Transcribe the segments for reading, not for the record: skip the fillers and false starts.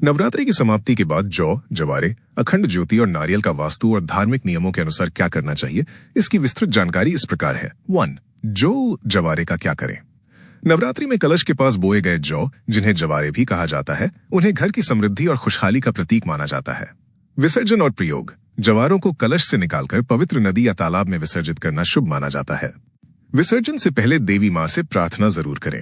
नवरात्रि की समाप्ति के बाद जौ, जवारे, अखंड ज्योति और नारियल का वास्तु और धार्मिक नियमों के अनुसार क्या करना चाहिए, इसकी विस्तृत जानकारी इस प्रकार है। 1. जौ, जवारे का क्या करें। नवरात्रि में कलश के पास बोए गए जौ, जिन्हें जवारे भी कहा जाता है, उन्हें घर की समृद्धि और खुशहाली का प्रतीक माना जाता है। विसर्जन और प्रयोग। जवारों को कलश से निकालकर पवित्र नदी या तालाब में विसर्जित करना शुभ माना जाता है। विसर्जन से पहले देवी मां से प्रार्थना जरूर करें।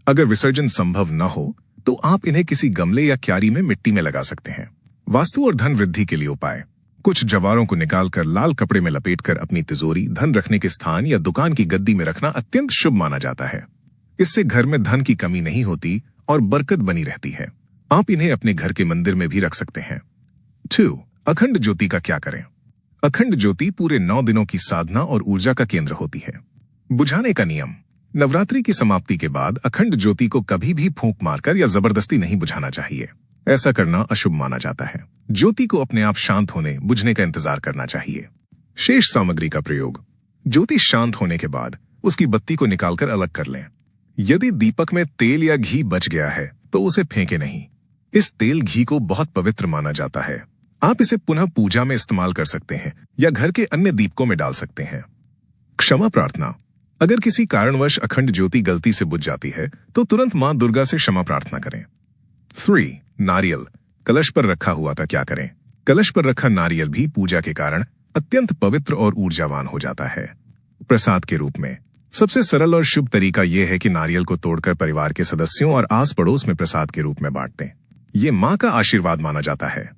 अगर विसर्जन संभव न हो तो आप इन्हें किसी गमले या क्यारी में मिट्टी में लगा सकते हैं। वास्तु और धन वृद्धि के लिए उपाय। कुछ जवारों को निकालकर लाल कपड़े में लपेटकर अपनी तिजोरी, धन रखने के स्थान या दुकान की गद्दी में रखना अत्यंत शुभ माना जाता है। इससे घर में धन की कमी नहीं होती और बरकत बनी रहती है। आप इन्हें अपने घर के मंदिर में भी रख सकते हैं। 2. अखंड ज्योति का क्या करें। अखंड ज्योति पूरे 9 दिनों की साधना और ऊर्जा का केंद्र होती है। बुझाने का नियम। नवरात्रि की समाप्ति के बाद अखंड ज्योति को कभी भी फूंक मारकर या जबरदस्ती नहीं बुझाना चाहिए। ऐसा करना अशुभ माना जाता है। ज्योति को अपने आप शांत होने, बुझने का इंतजार करना चाहिए। शेष सामग्री का प्रयोग। ज्योति शांत होने के बाद उसकी बत्ती को निकालकर अलग कर लें। यदि दीपक में तेल या घी बच गया है तो उसे फेंके नहीं। इस तेल घी को बहुत पवित्र माना जाता है। आप इसे पुनः पूजा में इस्तेमाल कर सकते हैं या घर के अन्य दीपकों में डाल सकते हैं। क्षमा प्रार्थना। अगर किसी कारणवश अखंड ज्योति गलती से बुझ जाती है तो तुरंत मां दुर्गा से क्षमा प्रार्थना करें। 3. नारियल। कलश पर रखा हुआ का क्या करें। कलश पर रखा नारियल भी पूजा के कारण अत्यंत पवित्र और ऊर्जावान हो जाता है। प्रसाद के रूप में सबसे सरल और शुभ तरीका यह है कि नारियल को तोड़कर परिवार के सदस्यों और आस पड़ोस में प्रसाद के रूप में बांट दें। ये मां का आशीर्वाद माना जाता है।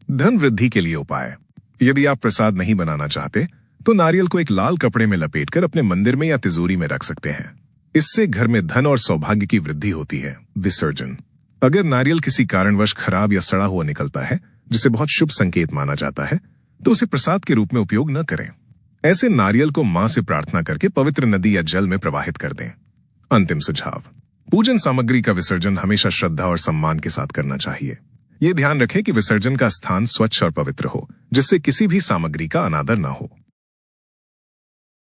धन वृद्धि के लिए उपाय। यदि आप प्रसाद नहीं बनाना चाहते तो नारियल को एक लाल कपड़े में लपेटकर अपने मंदिर में या तिजोरी में रख सकते हैं। इससे घर में धन और सौभाग्य की वृद्धि होती है। विसर्जन। अगर नारियल किसी कारणवश खराब या सड़ा हुआ निकलता है, जिसे बहुत शुभ संकेत माना जाता है, तो उसे प्रसाद के रूप में उपयोग न करें। ऐसे नारियल को मां से प्रार्थना करके पवित्र नदी या जल में प्रवाहित कर दें। अंतिम सुझाव। पूजन सामग्री का विसर्जन हमेशा श्रद्धा और सम्मान के साथ करना चाहिए। ये ध्यान रखें कि विसर्जन का स्थान स्वच्छ और पवित्र हो, जिससे किसी भी सामग्री का अनादर न हो।